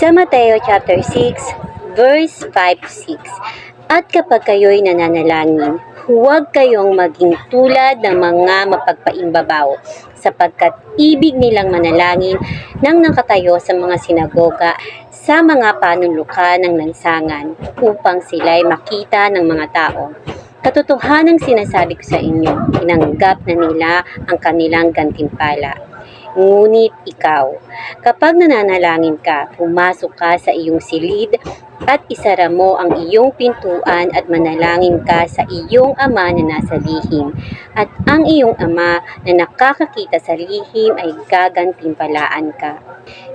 Sa Mateo chapter 6, verse 5-6. At kapag kayo'y nananalangin, huwag kayong maging tulad ng mga mapagpaimbabaw, sapagkat ibig nilang manalangin nang nakatayo sa mga sinagoga sa mga panunlukan ng lansangan upang sila'y makita ng mga tao. Katotohanang sinasabi ko sa inyo, tinanggap na nila ang kanilang gantimpala. Ngunit ikaw, kapag nananalangin ka, pumasok ka sa iyong silid at isara mo ang iyong pintuan at manalangin ka sa iyong Ama na nasa lihim. At ang iyong Ama na nakakakita sa lihim ay gagantimpalaan ka.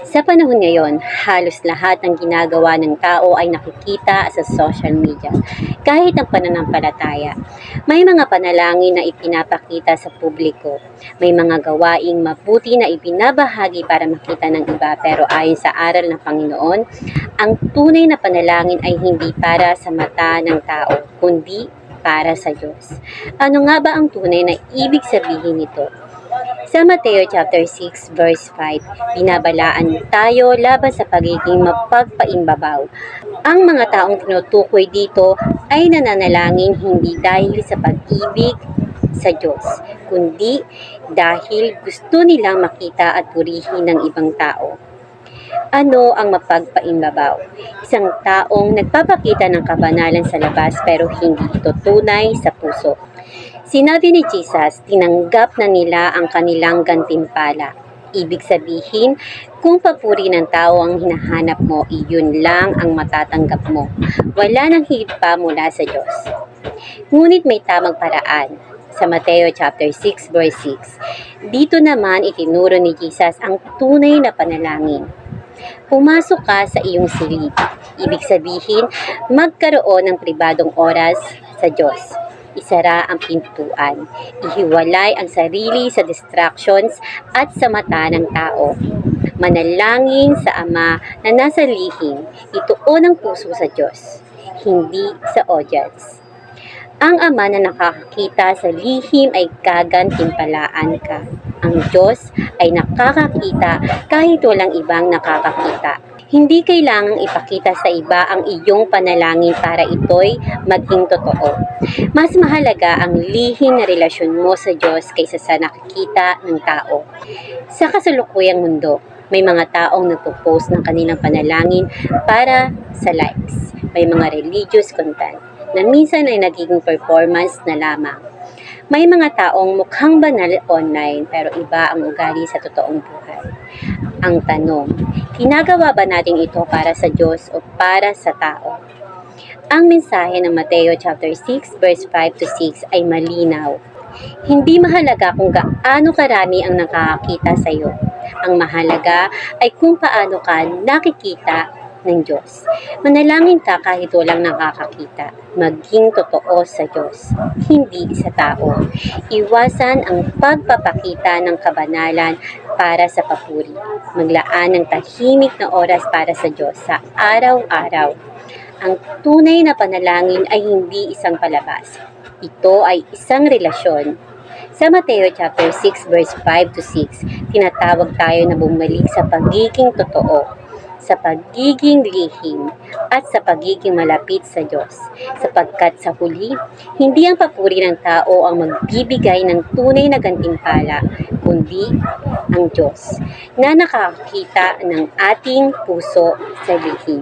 Sa panahon ngayon, halos lahat ng ginagawa ng tao ay nakikita sa social media. Kahit ang pananampalataya, may mga panalangin na ipinapakita sa publiko. May mga gawaing mabuti na ibinabahagi para makita ng iba, pero ayon sa aral ng Panginoon, ang tunay na panalangin ay hindi para sa mata ng tao, kundi para sa Diyos. Ano nga ba ang tunay na ibig sabihin nito? Sa Mateo chapter 6 verse 5, binabalaan tayo laban sa pagiging mapagpaimbabaw. Ang mga taong tinutukoy dito ay nananalangin hindi dahil sa pag-ibig sa Diyos, kundi dahil gusto nilang makita at purihin ng ibang tao. Ano ang mapagpaimbabaw? Isang taong nagpapakita ng kabanalan sa labas pero hindi ito tunay sa puso. Sinabi ni Jesus, tinanggap na nila ang kanilang gantimpala. Ibig sabihin, kung papuri ng tao ang hinahanap mo, iyon lang ang matatanggap mo. Wala nang higit pa mula sa Diyos. Ngunit may tamang paraan. Sa Mateo chapter 6 verse 6, dito naman itinuro ni Jesus ang tunay na panalangin. Pumasok ka sa iyong silid. Ibig sabihin, magkaroon ng pribadong oras sa Diyos. Isara ang pintuan. Ihiwalay ang sarili sa distractions at sa mata ng tao. Manalangin sa Ama na nasa lihim. Ituon ang puso sa Diyos, hindi sa audience. Ang Ama na nakakakita sa lihim ay gagantimpalaan ka. Ang Diyos ay nakakakita kahit walang ibang nakakakita. Hindi kailangang ipakita sa iba ang iyong panalangin para ito'y maging totoo. Mas mahalaga ang lihim na relasyon mo sa Diyos kaysa sa nakikita ng tao. Sa kasalukuyang mundo, may mga taong nagpo-post ng kanilang panalangin para sa likes. May mga religious content na minsan ay nagiging performance na lamang. May mga taong mukhang banal online pero iba ang ugali sa totoong buhay. Ang tanong, ginagawa ba natin ito para sa Diyos o para sa tao? Ang mensahe ng Mateo chapter 6 verse 5-6 ay malinaw. Hindi mahalaga kung gaano karami ang nakakakita sa iyo. Ang mahalaga ay kung paano ka nakikita ng Diyos. Manalangin ka kahit walang nakakakita. Maging totoo sa Diyos, hindi sa tao. Iwasan ang pagpapakita ng kabanalan para sa papuri. Maglaan ng tahimik na oras para sa Diyos sa araw-araw. Ang tunay na panalangin ay hindi isang palabas. Ito ay isang relasyon. Sa Mateo chapter 6 verse 5-6, tinatawag tayo na bumalik sa pagiging totoo, sa pagiging lihim, at sa pagiging malapit sa Diyos. Sapagkat sa huli, hindi ang papuri ng tao ang magbibigay ng tunay na gantimpala, kundi ang Diyos na nakakita ng ating puso sa lihim.